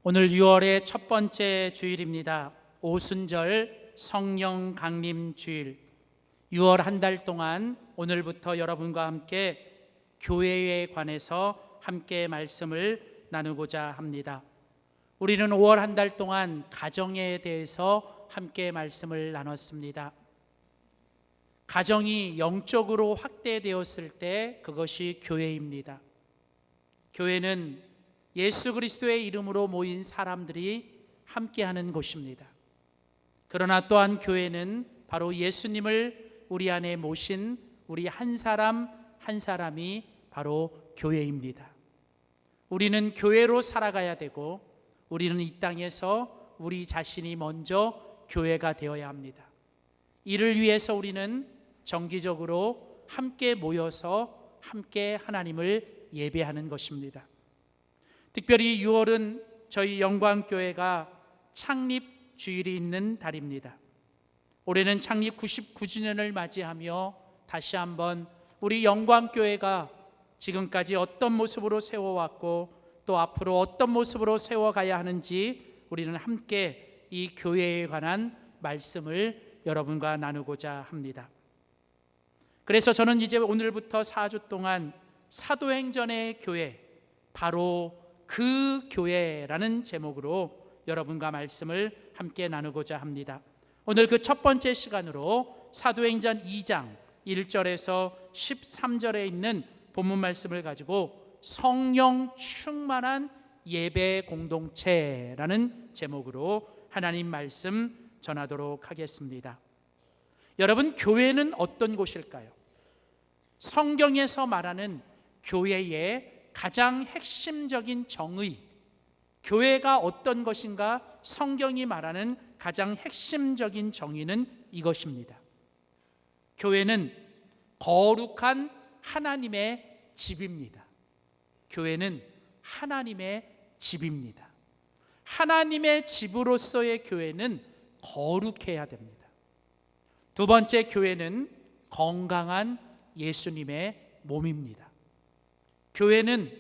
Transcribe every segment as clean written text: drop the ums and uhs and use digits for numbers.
오늘 6월의 첫 번째 주일입니다. 오순절 성령 강림 주일. 6월 한 달 동안 오늘부터 여러분과 함께 교회에 관해서 함께 말씀을 나누고자 합니다. 우리는 5월 한 달 동안 가정에 대해서 함께 말씀을 나눴습니다. 가정이 영적으로 확대되었을 때 그것이 교회입니다. 교회는 예수 그리스도의 이름으로 모인 사람들이 함께하는 곳입니다. 그러나 또한 교회는 바로 예수님을 우리 안에 모신 우리 한 사람 한 사람이 바로 교회입니다. 우리는 교회로 살아가야 되고 우리는 이 땅에서 우리 자신이 먼저 교회가 되어야 합니다. 이를 위해서 우리는 정기적으로 함께 모여서 함께 하나님을 예배하는 것입니다. 특별히 6월은 저희 영광교회가 창립 주일이 있는 달입니다. 올해는 창립 99주년을 맞이하며 다시 한번 우리 영광교회가 지금까지 어떤 모습으로 세워왔고 또 앞으로 어떤 모습으로 세워가야 하는지 우리는 함께 이 교회에 관한 말씀을 여러분과 나누고자 합니다. 그래서 저는 이제 오늘부터 4주 동안 사도행전의 교회, 바로 그 교회라는 제목으로 여러분과 말씀을 함께 나누고자 합니다. 오늘 그 첫 번째 시간으로 사도행전 2장 1절에서 13절에 있는 본문 말씀을 가지고 성령 충만한 예배 공동체라는 제목으로 하나님 말씀 전하도록 하겠습니다. 여러분, 교회는 어떤 곳일까요? 성경에서 말하는 교회의 가장 핵심적인 정의, 교회가 어떤 것인가 성경이 말하는 가장 핵심적인 정의는 이것입니다. 교회는 거룩한 하나님의 집입니다. 교회는 하나님의 집입니다. 하나님의 집으로서의 교회는 거룩해야 됩니다. 두 번째, 교회는 건강한 예수님의 몸입니다. 교회는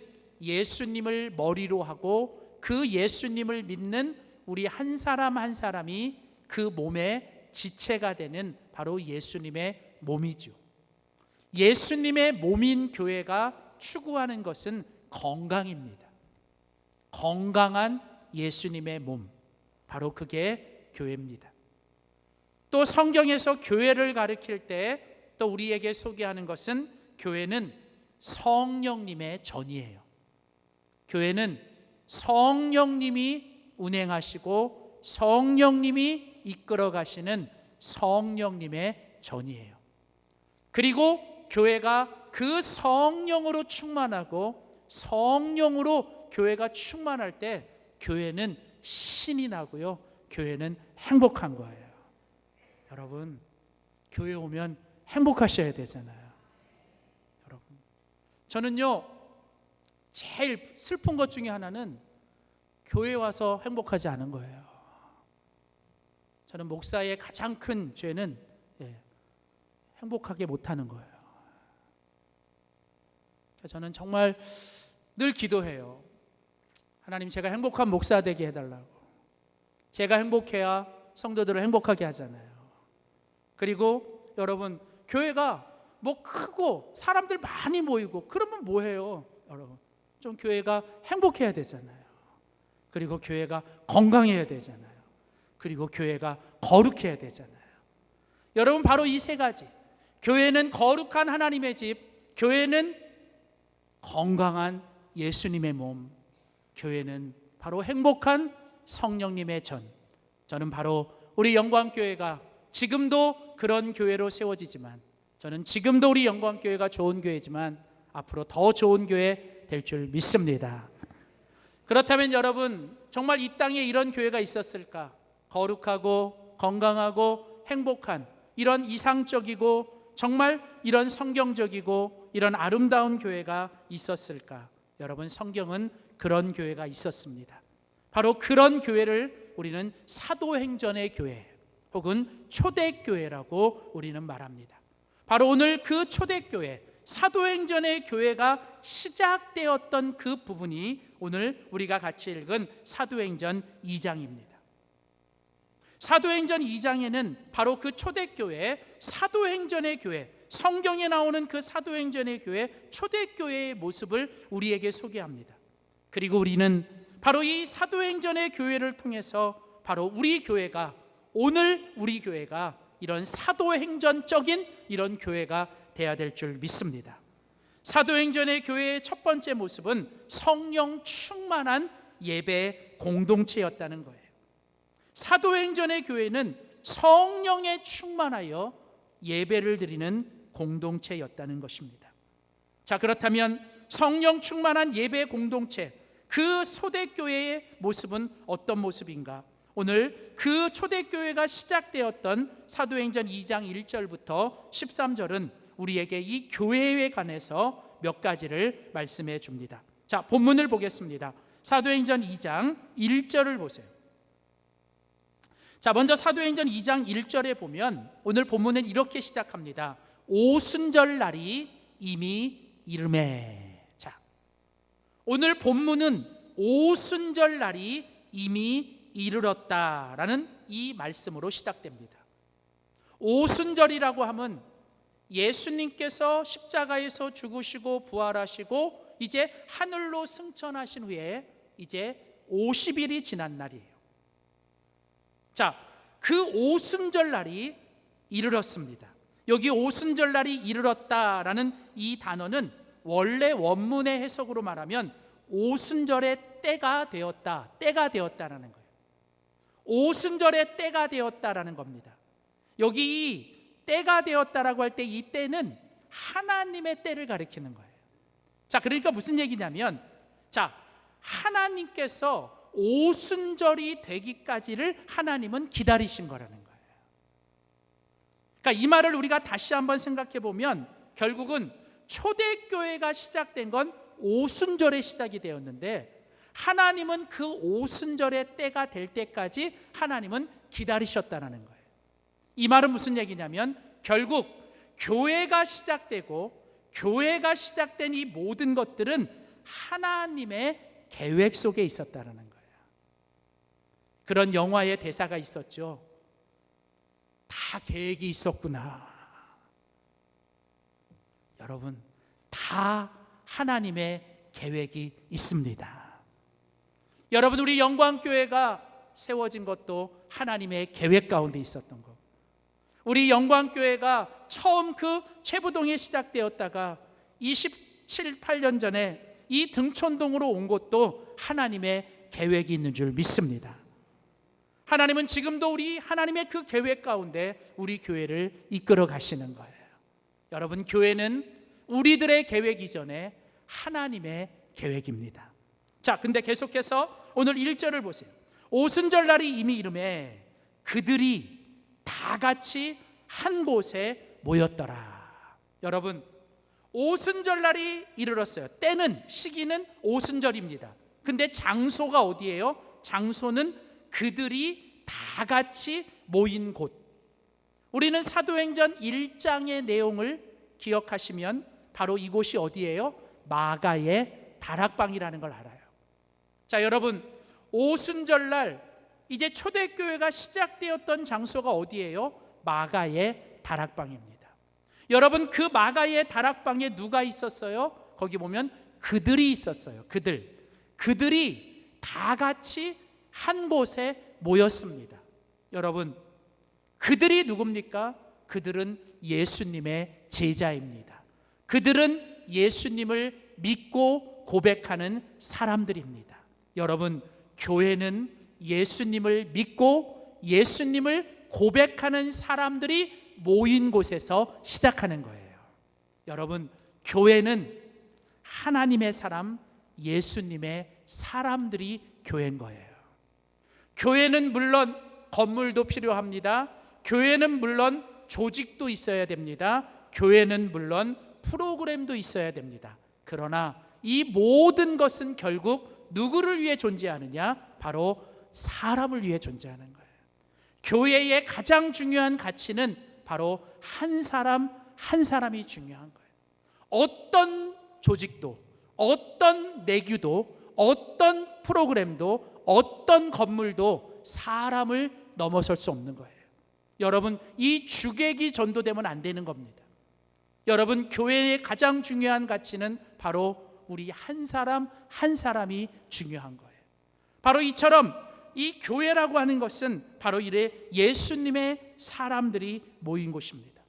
예수님을 머리로 하고 그 예수님을 믿는 우리 한 사람 한 사람이 그 몸의 지체가 되는 바로 예수님의 몸이죠. 예수님의 몸인 교회가 추구하는 것은 건강입니다. 건강한 예수님의 몸, 바로 그게 교회입니다. 또 성경에서 교회를 가리킬 때 또 우리에게 소개하는 것은 교회는 성령님의 전이에요. 교회는 성령님이 운행하시고 성령님이 이끌어 가시는 성령님의 전이에요. 그리고 교회가 그 성령으로 충만하고 성령으로 교회가 충만할 때 교회는 신이 나고요. 교회는 행복한 거예요. 여러분, 교회 오면 행복하셔야 되잖아요. 여러분, 저는요 제일 슬픈 것 중에 하나는 교회 와서 행복하지 않은 거예요. 저는 목사의 가장 큰 죄는 행복하게 못하는 거예요. 저는 정말 늘 기도해요. 하나님, 제가 행복한 목사 되게 해달라고. 제가 행복해야 성도들을 행복하게 하잖아요. 그리고 여러분, 교회가 뭐 크고 사람들 많이 모이고 그러면 뭐해요? 여러분, 좀 교회가 행복해야 되잖아요. 그리고 교회가 건강해야 되잖아요. 그리고 교회가 거룩해야 되잖아요. 여러분, 바로 이 세 가지, 교회는 거룩한 하나님의 집, 교회는 건강한 예수님의 몸, 교회는 바로 행복한 성령님의 전. 저는 바로 우리 영광교회가 지금도 그런 교회로 세워지지만, 저는 지금도 우리 영광교회가 좋은 교회지만 앞으로 더 좋은 교회 될 줄 믿습니다. 그렇다면 여러분, 정말 이 땅에 이런 교회가 있었을까? 거룩하고 건강하고 행복한 이런 이상적이고 정말 이런 성경적이고 이런 아름다운 교회가 있었을까? 여러분, 성경은 그런 교회가 있었습니다. 바로 그런 교회를 우리는 사도행전의 교회 혹은 초대교회라고 우리는 말합니다. 바로 오늘 그 초대교회, 사도행전의 교회가 시작되었던 그 부분이 오늘 우리가 같이 읽은 사도행전 2장입니다. 사도행전 2장에는 바로 그 초대교회, 사도행전의 교회, 성경에 나오는 그 사도행전의 교회, 초대교회의 모습을 우리에게 소개합니다. 그리고 우리는 바로 이 사도행전의 교회를 통해서 바로 우리 교회가, 오늘 우리 교회가 이런 사도행전적인 이런 교회가 되어야 될 줄 믿습니다. 사도행전의 교회의 첫 번째 모습은 성령 충만한 예배 공동체였다는 거예요. 사도행전의 교회는 성령에 충만하여 예배를 드리는 공동체였다는 것입니다. 자, 그렇다면 성령 충만한 예배 공동체, 그 초대교회의 모습은 어떤 모습인가? 오늘 그 초대교회가 시작되었던 사도행전 2장 1절부터 13절은 우리에게 이 교회에 관해서 몇 가지를 말씀해 줍니다. 자, 본문을 보겠습니다. 사도행전 2장 1절을 보세요. 자, 먼저 사도행전 2장 1절에 보면 오늘 본문은 이렇게 시작합니다. 오순절 날이 이미 이르매. 자, 오늘 본문은 오순절 날이 이미 이르렀다라는 이 말씀으로 시작됩니다. 오순절이라고 하면 예수님께서 십자가에서 죽으시고 부활하시고 이제 하늘로 승천하신 후에 이제 50일이 지난 날이에요. 자, 그 오순절 날이 이르렀습니다. 여기 오순절 날이 이르렀다라는 이 단어는 원래 원문의 해석으로 말하면 오순절의 때가 되었다, 때가 되었다라는 거예요. 오순절의 때가 되었다라는 겁니다. 여기 때가 되었다라고 할 때 이 때는 하나님의 때를 가리키는 거예요. 자, 그러니까 무슨 얘기냐면, 자, 하나님께서 오순절이 되기까지를 하나님은 기다리신 거라는 거예요. 그러니까 이 말을 우리가 다시 한번 생각해 보면 결국은 초대교회가 시작된 건 오순절에 시작이 되었는데 하나님은 그 오순절의 때가 될 때까지 하나님은 기다리셨다는 거예요. 이 말은 무슨 얘기냐면 결국 교회가 시작되고 교회가 시작된 이 모든 것들은 하나님의 계획 속에 있었다는 거예요. 그런 영화의 대사가 있었죠. 다 계획이 있었구나. 여러분, 다 하나님의 계획이 있습니다. 여러분, 우리 영광교회가 세워진 것도 하나님의 계획 가운데 있었던 거. 우리 영광교회가 처음 그 최부동에 시작되었다가 27, 8년 전에 이 등촌동으로 온 것도 하나님의 계획이 있는 줄 믿습니다. 하나님은 지금도 우리 하나님의 그 계획 가운데 우리 교회를 이끌어 가시는 거예요. 여러분, 교회는 우리들의 계획 이전에 하나님의 계획입니다. 자, 근데 계속해서 오늘 1절을 보세요. 오순절 날이 이미 이르매 그들이 다 같이 한 곳에 모였더라. 여러분, 오순절 날이 이르렀어요. 때는, 시기는 오순절입니다. 근데 장소가 어디예요? 장소는 그들이 다 같이 모인 곳. 우리는 사도행전 1장의 내용을 기억하시면 바로 이곳이 어디예요? 마가의 다락방이라는 걸 알아요. 자, 여러분, 오순절날 이제 초대교회가 시작되었던 장소가 어디예요? 마가의 다락방입니다. 여러분, 그 마가의 다락방에 누가 있었어요? 거기 보면 그들이 있었어요. 그들이 다 같이 한 곳에 모였습니다. 여러분, 그들이 누굽니까? 그들은 예수님의 제자입니다. 그들은 예수님을 믿고 고백하는 사람들입니다. 여러분, 교회는 예수님을 믿고 예수님을 고백하는 사람들이 모인 곳에서 시작하는 거예요. 여러분, 교회는 하나님의 사람, 예수님의 사람들이 교회인 거예요. 교회는 물론 건물도 필요합니다. 교회는 물론 조직도 있어야 됩니다. 교회는 물론 프로그램도 있어야 됩니다. 그러나 이 모든 것은 결국 누구를 위해 존재하느냐? 바로 사람을 위해 존재하는 거예요. 교회의 가장 중요한 가치는 바로 한 사람 한 사람이 중요한 거예요. 어떤 조직도, 어떤 내규도, 어떤 프로그램도, 어떤 건물도 사람을 넘어설 수 없는 거예요. 여러분, 이 주객이 전도되면 안 되는 겁니다. 여러분, 교회의 가장 중요한 가치는 바로 우리 한 사람 한 사람이 중요한 거예요. 바로 이처럼 이 교회라고 하는 것은 바로 이래 예수님의 사람들이 모인 곳입니다.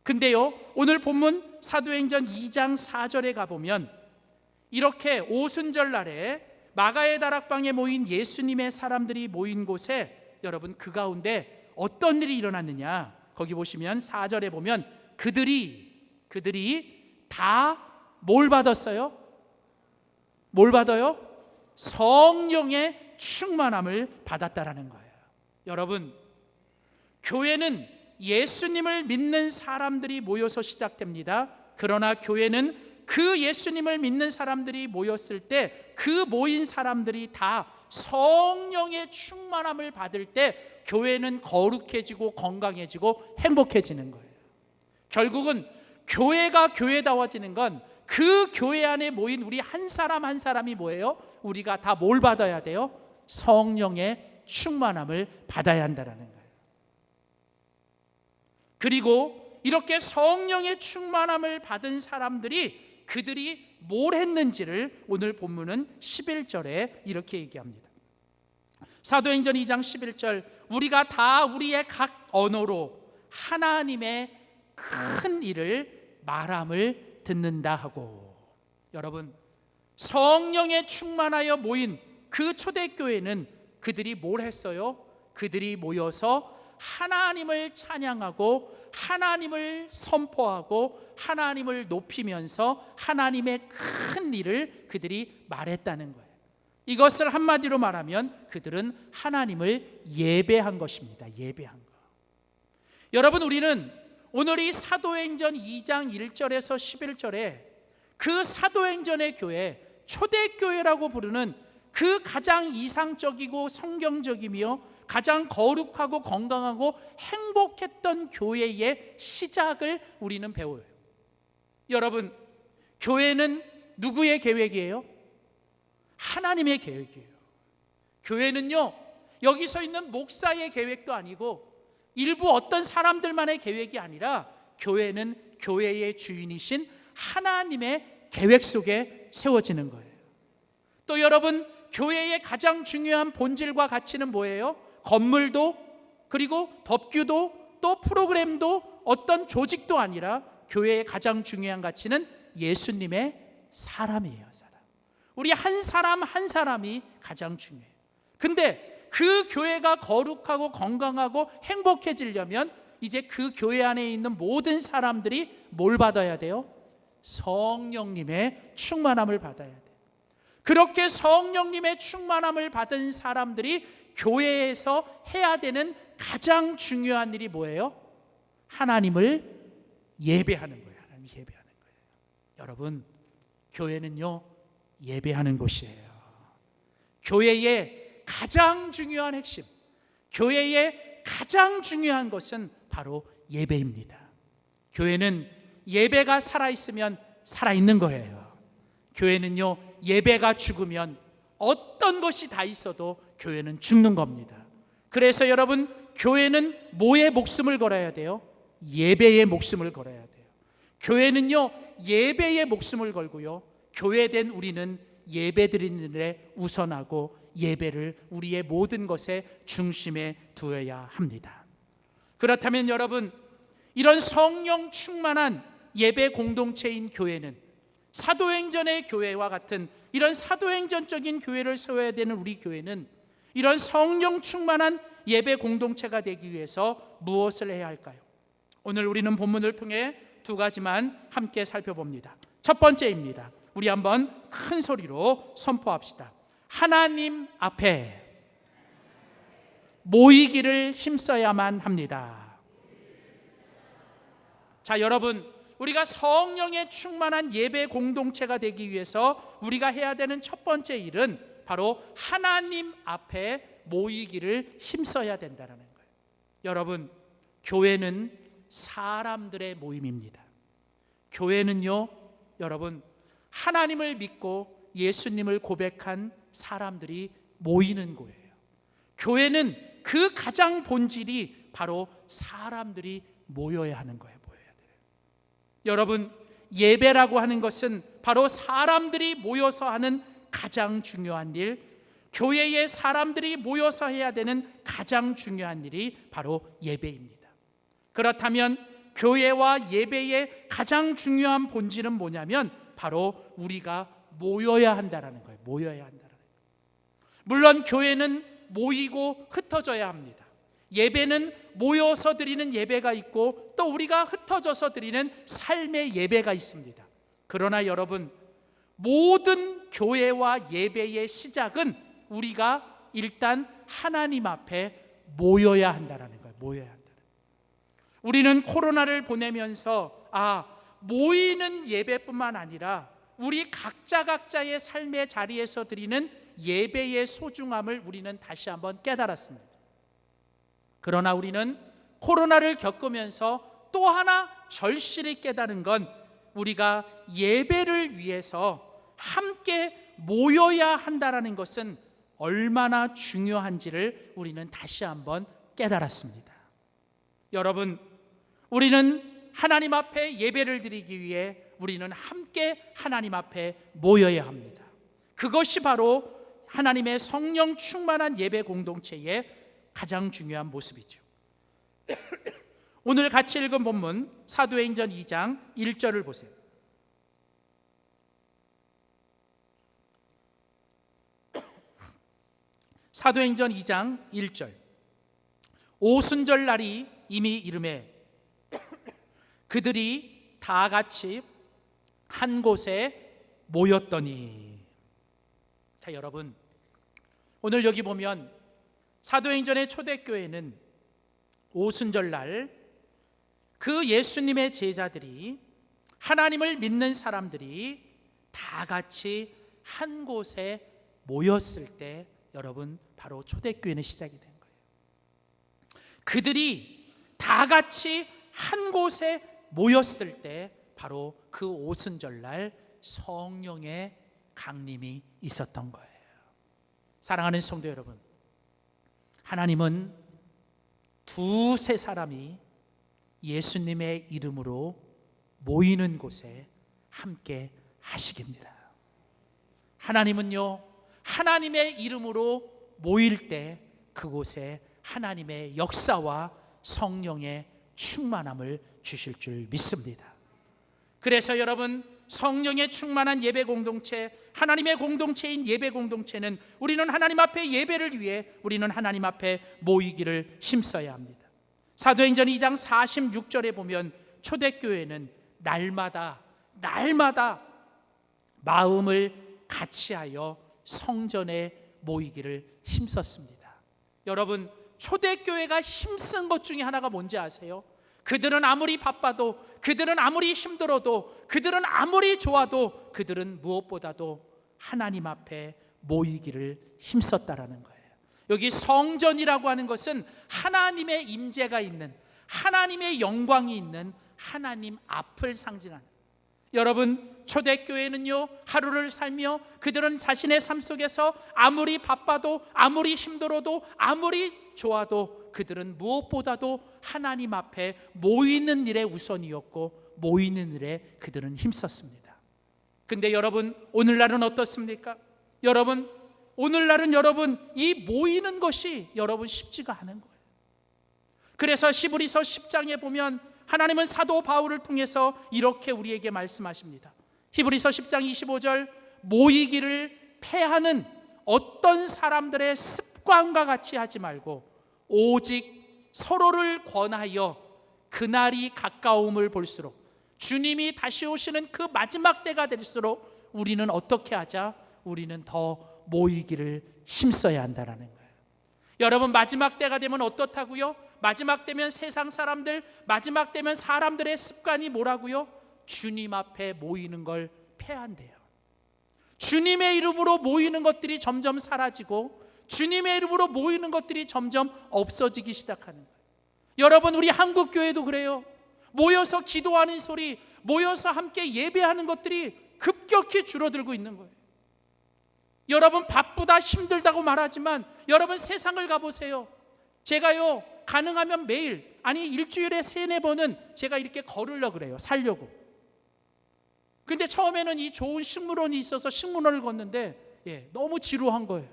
근데요, 오늘 본문 사도행전 2장 4절에 가보면 이렇게 오순절 날에 마가의 다락방에 모인 예수님의 사람들이 모인 곳에 여러분, 그 가운데 어떤 일이 일어났느냐, 거기 보시면 4절에 보면 그들이 다 뭘 받았어요? 뭘 받아요? 성령의 충만함을 받았다라는 거예요. 여러분, 교회는 예수님을 믿는 사람들이 모여서 시작됩니다. 그러나 교회는 그 예수님을 믿는 사람들이 모였을 때 그 모인 사람들이 다 성령의 충만함을 받을 때 교회는 거룩해지고 건강해지고 행복해지는 거예요. 결국은 교회가 교회다워지는 건 그 교회 안에 모인 우리 한 사람 한 사람이 뭐예요? 우리가 다 뭘 받아야 돼요? 성령의 충만함을 받아야 한다는 거예요. 그리고 이렇게 성령의 충만함을 받은 사람들이 그들이 뭘 했는지를 오늘 본문은 11절에 이렇게 얘기합니다. 사도행전 2장 11절, 우리가 다 우리의 각 언어로 하나님의 큰 일을 말함을 듣는다 하고. 여러분, 성령에 충만하여 모인 그 초대교회는 그들이 뭘 했어요? 그들이 모여서 하나님을 찬양하고 하나님을 선포하고 하나님을 높이면서 하나님의 큰 일을 그들이 말했다는 거예요. 이것을 한마디로 말하면 그들은 하나님을 예배한 것입니다. 예배한 것. 여러분, 우리는 오늘 이 사도행전 2장 1절에서 11절에 그 사도행전의 교회, 초대교회라고 부르는 그 가장 이상적이고 성경적이며 가장 거룩하고 건강하고 행복했던 교회의 시작을 우리는 배워요. 여러분, 교회는 누구의 계획이에요? 하나님의 계획이에요. 교회는요, 여기 서 있는 목사의 계획도 아니고 일부 어떤 사람들만의 계획이 아니라 교회는 교회의 주인이신 하나님의 계획 속에 세워지는 거예요. 또 여러분, 교회의 가장 중요한 본질과 가치는 뭐예요? 건물도, 그리고 법규도, 또 프로그램도, 어떤 조직도 아니라 교회의 가장 중요한 가치는 예수님의 사람이에요. 사람. 우리 한 사람 한 사람이 가장 중요해요. 근데 그 교회가 거룩하고 건강하고 행복해지려면 이제 그 교회 안에 있는 모든 사람들이 뭘 받아야 돼요? 성령님의 충만함을 받아야 돼요. 그렇게 성령님의 충만함을 받은 사람들이 교회에서 해야 되는 가장 중요한 일이 뭐예요? 하나님을 예배하는 거예요. 하나님 예배하는 거예요. 여러분, 교회는요, 예배하는 곳이에요. 교회의 가장 중요한 핵심, 교회의 가장 중요한 것은 바로 예배입니다. 교회는 예배가 살아있으면 살아있는 거예요. 교회는요, 예배가 죽으면 어떤 것이 다 있어도 교회는 죽는 겁니다. 그래서 여러분, 교회는 뭐에 목숨을 걸어야 돼요? 예배에 목숨을 걸어야 돼요. 교회는요, 예배에 목숨을 걸고요, 교회된 우리는 예배드리는 일에 우선하고 예배를 우리의 모든 것의 중심에 두어야 합니다. 그렇다면 여러분, 이런 성령 충만한 예배 공동체인 교회는 사도행전의 교회와 같은 이런 사도행전적인 교회를 세워야 되는 우리 교회는 이런 성령 충만한 예배 공동체가 되기 위해서 무엇을 해야 할까요? 오늘 우리는 본문을 통해 두 가지만 함께 살펴봅니다. 첫 번째입니다. 우리 한번 큰 소리로 선포합시다. 하나님 앞에 모이기를 힘써야만 합니다. 자, 여러분, 우리가 성령에 충만한 예배 공동체가 되기 위해서 우리가 해야 되는 첫 번째 일은 바로 하나님 앞에 모이기를 힘써야 된다는 거예요. 여러분, 교회는 사람들의 모임입니다. 교회는요, 여러분, 하나님을 믿고 예수님을 고백한 사람들이 모이는 곳이에요. 교회는 그 가장 본질이 바로 사람들이 모여야 하는 거예요. 모여야 돼요. 여러분, 예배라고 하는 것은 바로 사람들이 모여서 하는 가장 중요한 일, 교회에 사람들이 모여서 해야 되는 가장 중요한 일이 바로 예배입니다. 그렇다면 교회와 예배의 가장 중요한 본질은 뭐냐면 바로 우리가 모여야 한다라는 거예요. 모여야 한다라는 거예요. 물론 교회는 모이고 흩어져야 합니다. 예배는 모여서 드리는 예배가 있고 또 우리가 흩어져서 드리는 삶의 예배가 있습니다. 그러나 여러분, 모든 교회와 예배의 시작은 우리가 일단 하나님 앞에 모여야 한다라는 거예요. 모여야 한다는 거예요. 우리는 코로나를 보내면서 모이는 예배뿐만 아니라 우리 각자의 삶의 자리에서 드리는 예배의 소중함을 우리는 다시 한번 깨달았습니다. 그러나 우리는 코로나를 겪으면서 또 하나 절실히 깨달은 건 우리가 예배를 위해서 함께 모여야 한다는 것은 얼마나 중요한지를 우리는 다시 한번 깨달았습니다. 여러분, 우리는 하나님 앞에 예배를 드리기 위해 우리는 함께 하나님 앞에 모여야 합니다. 그것이 바로 하나님의 성령 충만한 예배 공동체의 가장 중요한 모습이죠. 오늘 같이 읽은 본문 사도행전 2장 1절을 보세요. 사도행전 2장 1절. 오순절 날이 이미 이르매 그들이 다 같이 한 곳에 모였더니. 자, 여러분, 오늘 여기 보면 사도행전의 초대교회는 오순절 날 그 예수님의 제자들이, 하나님을 믿는 사람들이 다 같이 한 곳에 모였을 때 여러분, 바로 초대교회는 시작이 된 거예요. 그들이 다 같이 한 곳에 모였을 때 바로 그 오순절날 성령의 강림이 있었던 거예요. 사랑하는 성도 여러분, 하나님은 두세 사람이 예수님의 이름으로 모이는 곳에 함께 하시깁니다. 하나님은요, 하나님의 이름으로 모일 때 그곳에 하나님의 역사와 성령의 충만함을 주실 줄 믿습니다. 그래서 여러분, 성령의 충만한 예배 공동체, 하나님의 공동체인 예배 공동체는 우리는 하나님 앞에 예배를 위해 우리는 하나님 앞에 모이기를 힘써야 합니다. 사도행전 2장 46절에 보면 초대교회는 날마다 마음을 같이하여 성전에 모이기를 힘썼습니다. 여러분, 초대교회가 힘쓴 것 중에 하나가 뭔지 아세요? 그들은 아무리 바빠도, 그들은 아무리 힘들어도, 그들은 아무리 좋아도 그들은 무엇보다도 하나님 앞에 모이기를 힘썼다라는 거예요. 여기 성전이라고 하는 것은 하나님의 임재가 있는, 하나님의 영광이 있는 하나님 앞을 상징하는. 여러분, 초대교회는요, 하루를 살며 그들은 자신의 삶 속에서 아무리 바빠도, 아무리 힘들어도, 아무리 좋아도 그들은 무엇보다도 하나님 앞에 모이는 일에 우선이었고 모이는 일에 그들은 힘썼습니다. 근데 여러분, 오늘날은 어떻습니까? 여러분, 오늘날은 여러분, 이 모이는 것이 여러분 쉽지가 않은 거예요. 그래서 히브리서 10장에 보면 하나님은 사도 바울을 통해서 이렇게 우리에게 말씀하십니다. 히브리서 10장 25절, 모이기를 패하는 어떤 사람들의 습관과 같이 하지 말고 오직 서로를 권하여 그날이 가까움을 볼수록, 주님이 다시 오시는 그 마지막 때가 될수록 우리는 어떻게 하자? 우리는 더 모이기를 힘써야 한다는 거예요. 여러분, 마지막 때가 되면 어떻다고요? 마지막 되면 세상 사람들, 마지막 되면 사람들의 습관이 뭐라고요? 주님 앞에 모이는 걸 패한대요. 주님의 이름으로 모이는 것들이 점점 사라지고 주님의 이름으로 모이는 것들이 점점 없어지기 시작하는 거예요. 여러분, 우리 한국교회도 그래요. 모여서 기도하는 소리, 모여서 함께 예배하는 것들이 급격히 줄어들고 있는 거예요. 여러분 바쁘다 힘들다고 말하지만 여러분 세상을 가보세요. 제가요 가능하면 매일, 아니 일주일에 3-4번은 제가 이렇게 걸으려고 그래요. 살려고. 근데 처음에는 이 좋은 식물원이 있어서 식물원을 걷는데 너무 지루한 거예요.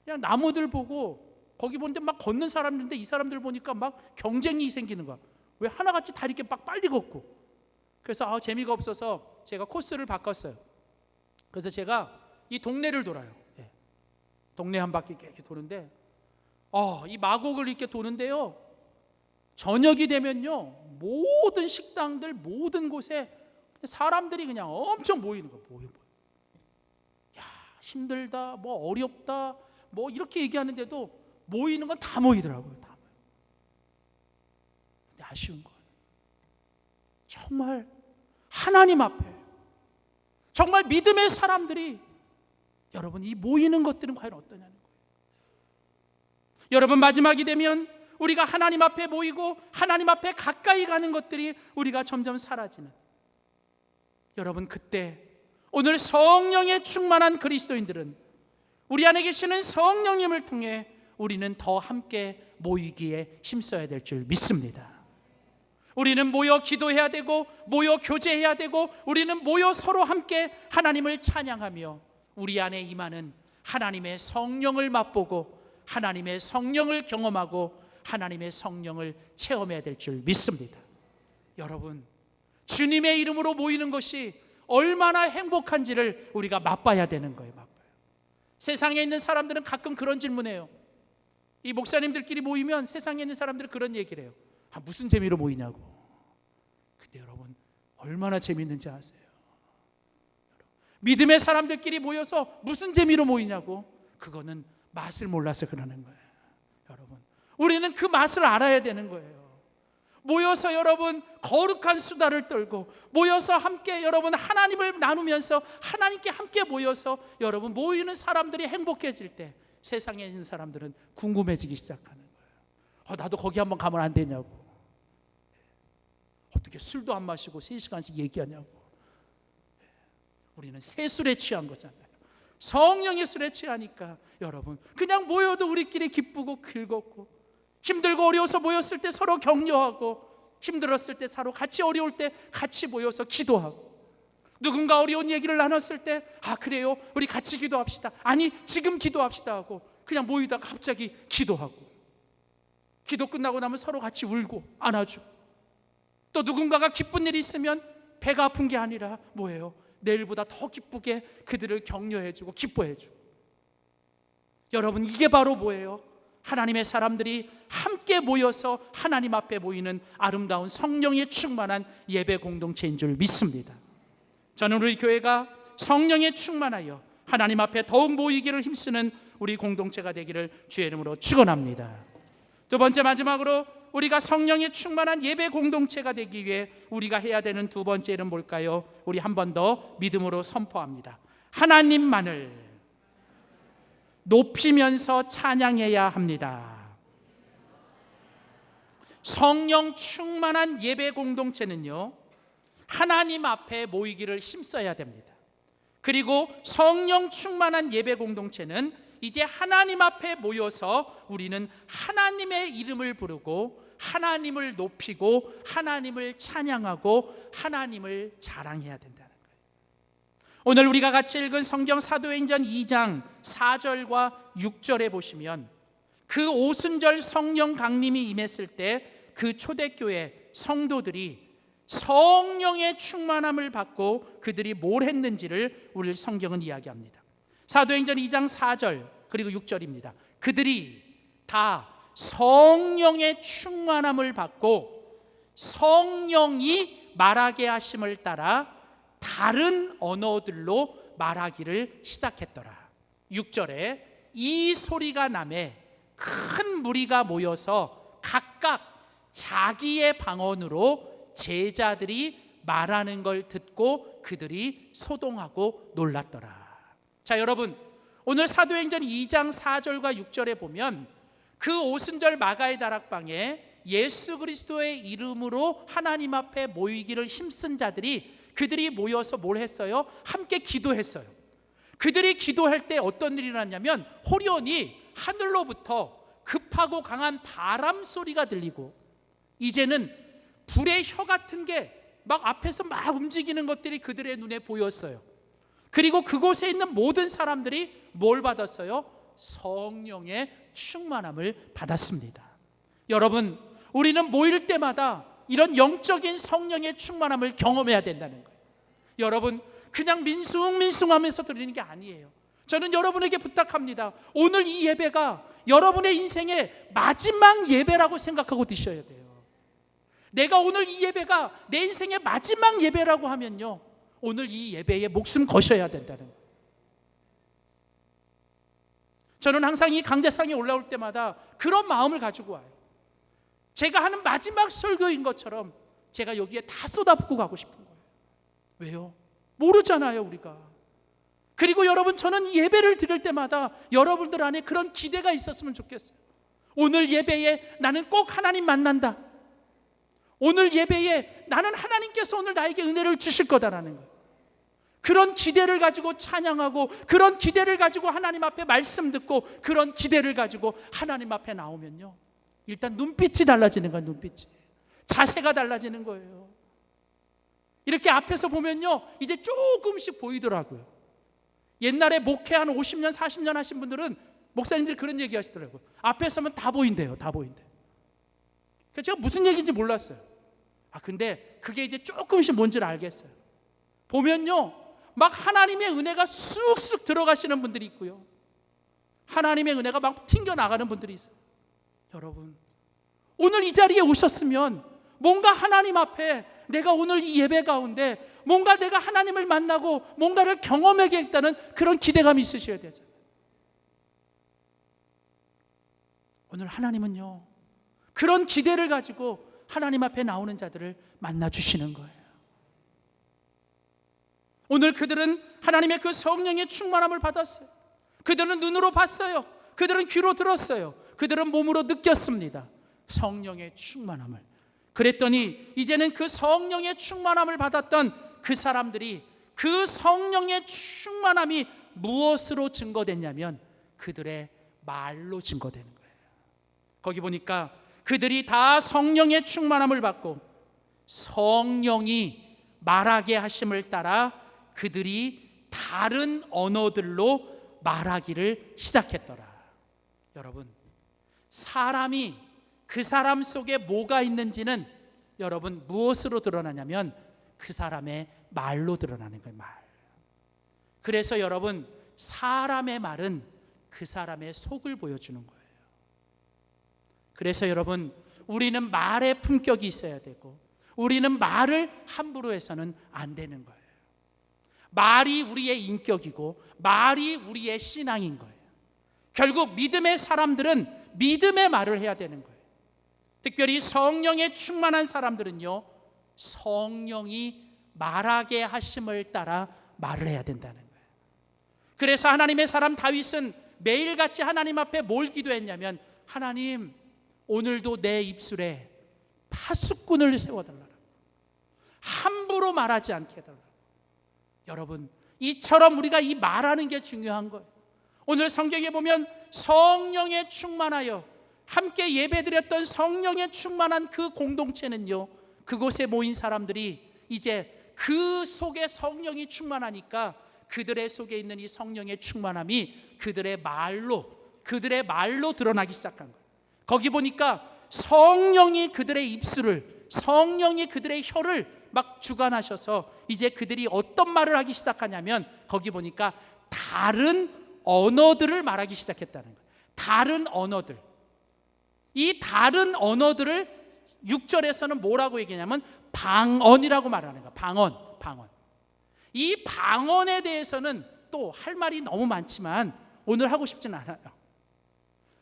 그냥 나무들 보고 거기 보는데 막 걷는 사람들인데 이 사람들 보니까 막 경쟁이 생기는 거야. 왜 하나같이 다 이렇게 막 빨리 걷고. 그래서 재미가 없어서 제가 코스를 바꿨어요. 그래서 제가 이 동네를 돌아요. 동네 한 바퀴 이렇게 도는데 이 마곡을 이렇게 도는데요, 저녁이 되면요 모든 식당들 모든 곳에 사람들이 그냥 엄청 모이는 거예요. 야, 힘들다, 뭐 어렵다, 뭐 이렇게 얘기하는데도 모이는 건 다 모이더라고요. 다. 근데 아쉬운 건 정말 하나님 앞에 정말 믿음의 사람들이, 여러분 이 모이는 것들은 과연 어떠냐는 거예요. 여러분 마지막이 되면 우리가 하나님 앞에 모이고 하나님 앞에 가까이 가는 것들이 우리가 점점 사라지는, 여러분 그때 오늘 성령에 충만한 그리스도인들은 우리 안에 계시는 성령님을 통해 우리는 더 함께 모이기에 힘써야 될 줄 믿습니다. 우리는 모여 기도해야 되고 모여 교제해야 되고 우리는 모여 서로 함께 하나님을 찬양하며 우리 안에 임하는 하나님의 성령을 맛보고 하나님의 성령을 경험하고 하나님의 성령을 체험해야 될 줄 믿습니다. 여러분 주님의 이름으로 모이는 것이 얼마나 행복한지를 우리가 맛봐야 되는 거예요. 세상에 있는 사람들은 가끔 그런 질문해요. 이 목사님들끼리 모이면 세상에 있는 사람들은 그런 얘기를 해요. 무슨 재미로 모이냐고. 근데 여러분 얼마나 재미있는지 아세요? 믿음의 사람들끼리 모여서 무슨 재미로 모이냐고. 그거는 맛을 몰라서 그러는 거예요. 여러분 우리는 그 맛을 알아야 되는 거예요. 모여서 여러분 거룩한 수다를 떨고 모여서 함께 여러분 하나님을 나누면서 하나님께 함께 모여서 여러분 모이는 사람들이 행복해질 때 세상에 있는 사람들은 궁금해지기 시작하는 거예요. 나도 거기 한번 가면 안 되냐고. 어떻게 술도 안 마시고 3시간씩 얘기하냐고. 우리는 새 술에 취한 거잖아요. 성령의 술에 취하니까 여러분 그냥 모여도 우리끼리 기쁘고 즐겁고, 힘들고 어려워서 모였을 때 서로 격려하고, 힘들었을 때 서로 같이 어려울 때 같이 모여서 기도하고, 누군가 어려운 얘기를 나눴을 때 그래요 우리 같이 기도합시다, 아니 지금 기도합시다 하고 그냥 모이다가 갑자기 기도하고, 기도 끝나고 나면 서로 같이 울고 안아주고, 또 누군가가 기쁜 일이 있으면 배가 아픈 게 아니라 뭐예요? 내일보다 더 기쁘게 그들을 격려해주고 기뻐해주고. 여러분 이게 바로 뭐예요? 하나님의 사람들이 함께 모여서 하나님 앞에 모이는 아름다운 성령에 충만한 예배 공동체인 줄 믿습니다. 저는 우리 교회가 성령에 충만하여 하나님 앞에 더욱 모이기를 힘쓰는 우리 공동체가 되기를 주의 이름으로 축원합니다. 두 번째 마지막으로 우리가 성령에 충만한 예배 공동체가 되기 위해 우리가 해야 되는 두 번째 일은 뭘까요? 우리 한 번 더 믿음으로 선포합니다. 하나님만을 높이면서 찬양해야 합니다. 성령 충만한 예배 공동체는요 하나님 앞에 모이기를 힘써야 됩니다. 그리고 성령 충만한 예배 공동체는 이제 하나님 앞에 모여서 우리는 하나님의 이름을 부르고 하나님을 높이고 하나님을 찬양하고 하나님을 자랑해야 된다는 거예요. 오늘 우리가 같이 읽은 성경 사도행전 2장 4절과 6절에 보시면 그 오순절 성령 강림이 임했을 때 그 초대교회 성도들이 성령의 충만함을 받고 그들이 뭘 했는지를 우리 성경은 이야기합니다. 사도행전 2장 4절 그리고 6절입니다. 그들이 다 성령의 충만함을 받고 성령이 말하게 하심을 따라 다른 언어들로 말하기를 시작했더라. 6절에 이 소리가 나매 큰 무리가 모여서 각각 자기의 방언으로 제자들이 말하는 걸 듣고 그들이 소동하고 놀랐더라. 자, 여러분 오늘 사도행전 2장 4절과 6절에 보면 그 오순절 마가의 다락방에 예수 그리스도의 이름으로 하나님 앞에 모이기를 힘쓴 자들이 그들이 모여서 뭘 했어요? 함께 기도했어요. 그들이 기도할 때 어떤 일이 일어났냐면 호련히 하늘로부터 급하고 강한 바람 소리가 들리고 이제는 불의 혀 같은 게 막 앞에서 막 움직이는 것들이 그들의 눈에 보였어요. 그리고 그곳에 있는 모든 사람들이 뭘 받았어요? 성령의 충만함을 받았습니다. 여러분, 우리는 모일 때마다 이런 영적인 성령의 충만함을 경험해야 된다는 거예요. 여러분, 그냥 민숭민숭하면서 드리는 게 아니에요. 저는 여러분에게 부탁합니다. 오늘 이 예배가 여러분의 인생의 마지막 예배라고 생각하고 드셔야 돼요. 내가 오늘 이 예배가 내 인생의 마지막 예배라고 하면요, 오늘 이 예배에 목숨 거셔야 된다는 거예요. 저는 항상 이 강대상에 올라올 때마다 그런 마음을 가지고 와요. 제가 하는 마지막 설교인 것처럼 제가 여기에 다 쏟아붓고 가고 싶은 거예요. 왜요? 모르잖아요, 우리가. 그리고 여러분, 저는 이 예배를 드릴 때마다 여러분들 안에 그런 기대가 있었으면 좋겠어요. 오늘 예배에 나는 꼭 하나님 만난다. 오늘 예배에 나는 하나님께서 오늘 나에게 은혜를 주실 거다라는 거예요. 그런 기대를 가지고 찬양하고, 그런 기대를 가지고 하나님 앞에 말씀 듣고, 그런 기대를 가지고 하나님 앞에 나오면요, 일단 눈빛이 달라지는 거예요. 눈빛이, 자세가 달라지는 거예요. 이렇게 앞에서 보면요, 이제 조금씩 보이더라고요. 옛날에 목회 한 50년 40년 하신 분들은, 목사님들이 그런 얘기 하시더라고요. 앞에 서면 다 보인대요. 다 보인대요. 그래서 제가 무슨 얘기인지 몰랐어요. 근데 그게 이제 조금씩 뭔지를 알겠어요. 보면요, 막 하나님의 은혜가 쑥쑥 들어가시는 분들이 있고요, 하나님의 은혜가 막 튕겨나가는 분들이 있어요. 여러분, 오늘 이 자리에 오셨으면 뭔가 하나님 앞에 내가 오늘 이 예배 가운데 뭔가 내가 하나님을 만나고 뭔가를 경험하겠다는 그런 기대감이 있으셔야 되잖아요. 오늘 하나님은요, 그런 기대를 가지고 하나님 앞에 나오는 자들을 만나주시는 거예요. 오늘 그들은 하나님의 그 성령의 충만함을 받았어요. 그들은 눈으로 봤어요. 그들은 귀로 들었어요. 그들은 몸으로 느꼈습니다. 성령의 충만함을. 그랬더니 이제는 그 성령의 충만함을 받았던 그 사람들이, 그 성령의 충만함이 무엇으로 증거됐냐면 그들의 말로 증거되는 거예요. 거기 보니까 그들이 다 성령의 충만함을 받고 성령이 말하게 하심을 따라 그들이 다른 언어들로 말하기를 시작했더라. 여러분, 사람이 그 사람 속에 뭐가 있는지는 여러분 무엇으로 드러나냐면 그 사람의 말로 드러나는 거예요. 말. 그래서 여러분, 사람의 말은 그 사람의 속을 보여주는 거예요. 그래서 여러분, 우리는 말의 품격이 있어야 되고, 우리는 말을 함부로 해서는 안 되는 거예요. 말이 우리의 인격이고 말이 우리의 신앙인 거예요. 결국 믿음의 사람들은 믿음의 말을 해야 되는 거예요. 특별히 성령에 충만한 사람들은요, 성령이 말하게 하심을 따라 말을 해야 된다는 거예요. 그래서 하나님의 사람 다윗은 매일같이 하나님 앞에 뭘 기도했냐면, 하나님, 오늘도 내 입술에 파수꾼을 세워달라고, 함부로 말하지 않게 해달라고. 여러분, 이처럼 우리가 이 말하는 게 중요한 거예요. 오늘 성경에 보면 성령에 충만하여 함께 예배드렸던 성령에 충만한 그 공동체는요, 그곳에 모인 사람들이 이제 그 속에 성령이 충만하니까 그들의 속에 있는 이 성령의 충만함이 그들의 말로 드러나기 시작한 거예요. 거기 보니까 성령이 그들의 입술을, 성령이 그들의 혀를 막 주관하셔서 이제 그들이 어떤 말을 하기 시작하냐면, 거기 보니까 다른 언어들을 말하기 시작했다는 거예요. 다른 언어들. 이 다른 언어들을 6절에서는 뭐라고 얘기하냐면 방언이라고 말하는 거예요. 방언. 이 방언에 대해서는 또 할 말이 너무 많지만 오늘 하고 싶지는 않아요.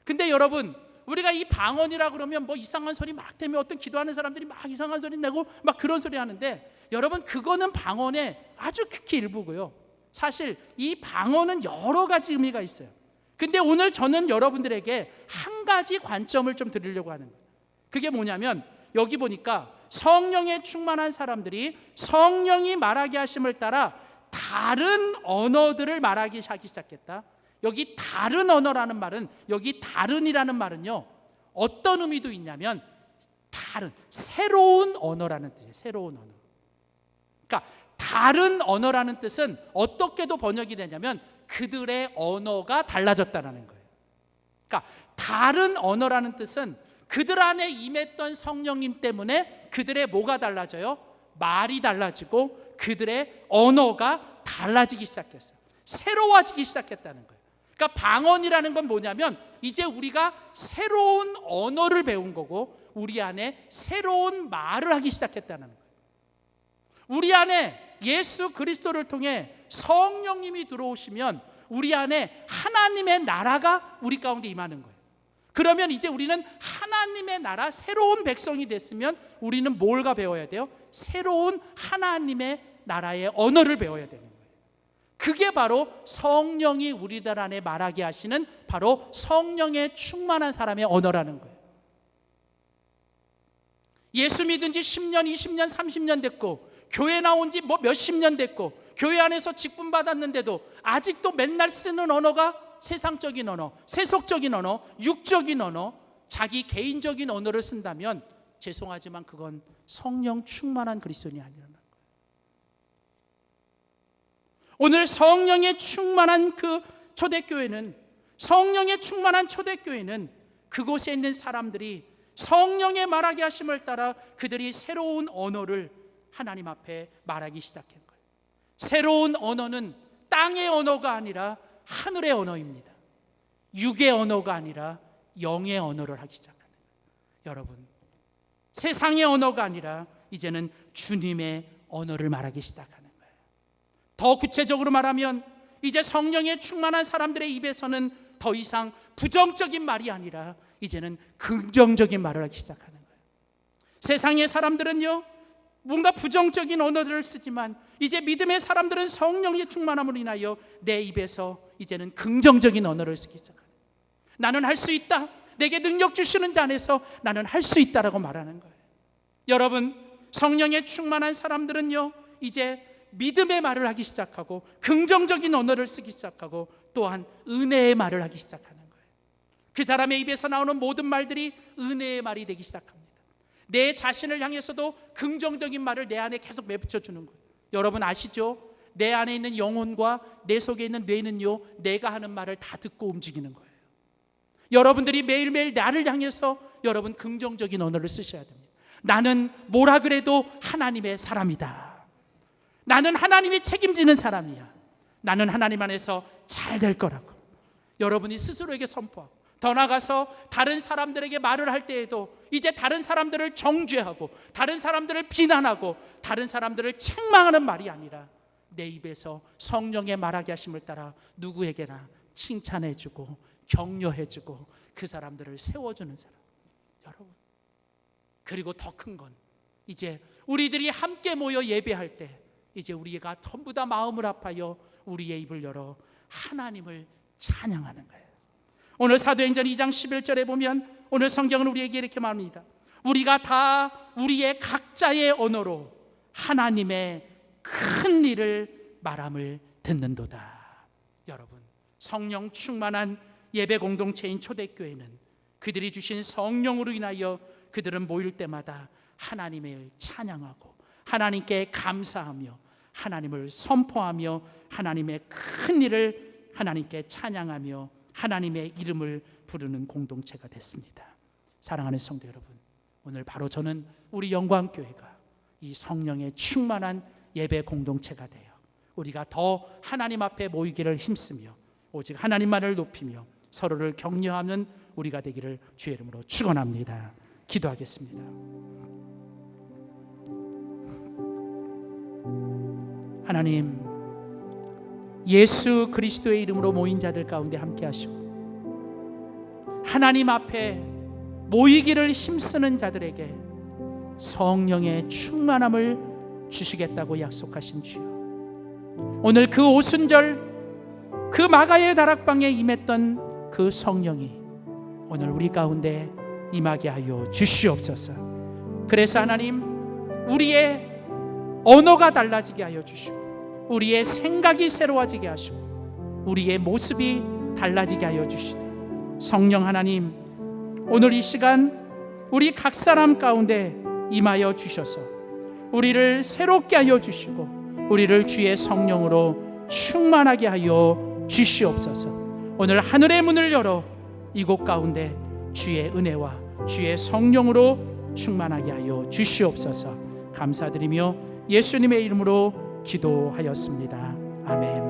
근데 여러분, 우리가 이 방언이라 그러면 뭐 이상한 소리 막 되면 어떤 기도하는 사람들이 막 이상한 소리 내고 막 그런 소리 하는데, 여러분, 그거는 방언의 아주 극히 일부고요. 사실 이 방언은 여러 가지 의미가 있어요. 근데 오늘 저는 여러분들에게 한 가지 관점을 좀 드리려고 하는 거예요. 그게 뭐냐면, 여기 보니까 성령에 충만한 사람들이 성령이 말하게 하심을 따라 다른 언어들을 말하기 시작했다. 여기 다른 언어라는 말은, 여기 다른이라는 말은요, 어떤 의미도 있냐면 다른, 새로운 언어라는 뜻이에요. 새로운 언어. 그러니까 다른 언어라는 뜻은 어떻게도 번역이 되냐면 그들의 언어가 달라졌다는 거예요. 그러니까 다른 언어라는 뜻은 그들 안에 임했던 성령님 때문에 그들의 뭐가 달라져요? 말이 달라지고 그들의 언어가 달라지기 시작했어요. 새로워지기 시작했다는 거예요. 그러니까 방언이라는 건 뭐냐면 이제 우리가 새로운 언어를 배운 거고 우리 안에 새로운 말을 하기 시작했다는 거예요. 우리 안에 예수 그리스도를 통해 성령님이 들어오시면 우리 안에 하나님의 나라가 우리 가운데 임하는 거예요. 그러면 이제 우리는 하나님의 나라, 새로운 백성이 됐으면 우리는 뭘가 배워야 돼요? 새로운 하나님의 나라의 언어를 배워야 되는 거예요. 그게 바로 성령이 우리들 안에 말하게 하시는 바로 성령에 충만한 사람의 언어라는 거예요. 예수 믿은 지 10년, 20년, 30년 됐고 교회 나온 지 몇십 년 됐고 교회 안에서 직분 받았는데도 아직도 맨날 쓰는 언어가 세상적인 언어, 세속적인 언어, 육적인 언어, 자기 개인적인 언어를 쓴다면 죄송하지만 그건 성령 충만한 그리스도인이 아니라는 거예요. 오늘 성령에 충만한 그 초대교회는, 성령에 충만한 초대교회는 그곳에 있는 사람들이 성령의 말하게 하심을 따라 그들이 새로운 언어를 하나님 앞에 말하기 시작한 거예요. 새로운 언어는 땅의 언어가 아니라 하늘의 언어입니다. 육의 언어가 아니라 영의 언어를 하기 시작하는 거예요. 여러분, 세상의 언어가 아니라 이제는 주님의 언어를 말하기 시작하는 거예요. 더 구체적으로 말하면 이제 성령에 충만한 사람들의 입에서는 더 이상 부정적인 말이 아니라 이제는 긍정적인 말을 하기 시작하는 거예요. 세상의 사람들은요, 뭔가 부정적인 언어들을 쓰지만 이제 믿음의 사람들은 성령의 충만함으로 인하여 내 입에서 이제는 긍정적인 언어를 쓰기 시작합니다. 나는 할 수 있다. 내게 능력 주시는 자 안에서 나는 할 수 있다라고 말하는 거예요. 여러분, 성령에 충만한 사람들은요, 이제 믿음의 말을 하기 시작하고 긍정적인 언어를 쓰기 시작하고 또한 은혜의 말을 하기 시작하는 거예요. 그 사람의 입에서 나오는 모든 말들이 은혜의 말이 되기 시작합니다. 내 자신을 향해서도 긍정적인 말을 내 안에 계속 내붙여 주는 거예요. 여러분 아시죠? 내 안에 있는 영혼과 내 속에 있는 뇌는요, 내가 하는 말을 다 듣고 움직이는 거예요. 여러분들이 매일매일 나를 향해서 여러분 긍정적인 언어를 쓰셔야 됩니다. 나는 뭐라 그래도 하나님의 사람이다. 나는 하나님이 책임지는 사람이야. 나는 하나님 안에서 잘 될 거라고 여러분이 스스로에게 선포하고, 더 나아가서 다른 사람들에게 말을 할 때에도 이제 다른 사람들을 정죄하고 다른 사람들을 비난하고 다른 사람들을 책망하는 말이 아니라 내 입에서 성령의 말하게 하심을 따라 누구에게나 칭찬해주고 격려해주고 그 사람들을 세워주는 사람. 여러분, 그리고 더 큰 건 이제 우리들이 함께 모여 예배할 때 이제 우리가 전부 다 마음을 아파요 우리의 입을 열어 하나님을 찬양하는 거예요. 오늘 사도행전 2장 11절에 보면 오늘 성경은 우리에게 이렇게 말합니다. 우리가 다 우리의 각자의 언어로 하나님의 큰 일을 말함을 듣는도다. 여러분, 성령 충만한 예배 공동체인 초대교회는 그들이 주신 성령으로 인하여 그들은 모일 때마다 하나님을 찬양하고 하나님께 감사하며 하나님을 선포하며 하나님의 큰 일을 하나님께 찬양하며 하나님의 이름을 부르는 공동체가 됐습니다. 사랑하는 성도 여러분, 오늘 바로 저는 우리 영광교회가 이 성령의 충만한 예배 공동체가 되어 우리가 더 하나님 앞에 모이기를 힘쓰며 오직 하나님만을 높이며 서로를 격려하는 우리가 되기를 주의 이름으로 축원합니다. 기도하겠습니다. 하나님, 예수 그리스도의 이름으로 모인 자들 가운데 함께 하시고 하나님 앞에 모이기를 힘쓰는 자들에게 성령의 충만함을 주시겠다고 약속하신 주여, 오늘 그 오순절 그 마가의 다락방에 임했던 그 성령이 오늘 우리 가운데 임하게 하여 주시옵소서. 그래서 하나님, 우리의 언어가 달라지게 하여 주시고 우리의 생각이 새로워지게 하시고 우리의 모습이 달라지게 하여 주시네. 성령 하나님, 오늘 이 시간 우리 각 사람 가운데 임하여 주셔서 우리를 새롭게 하여 주시고 우리를 주의 성령으로 충만하게 하여 주시옵소서. 오늘 하늘의 문을 열어 이곳 가운데 주의 은혜와 주의 성령으로 충만하게 하여 주시옵소서. 감사드리며 예수님의 이름으로 기도하였습니다. 아멘.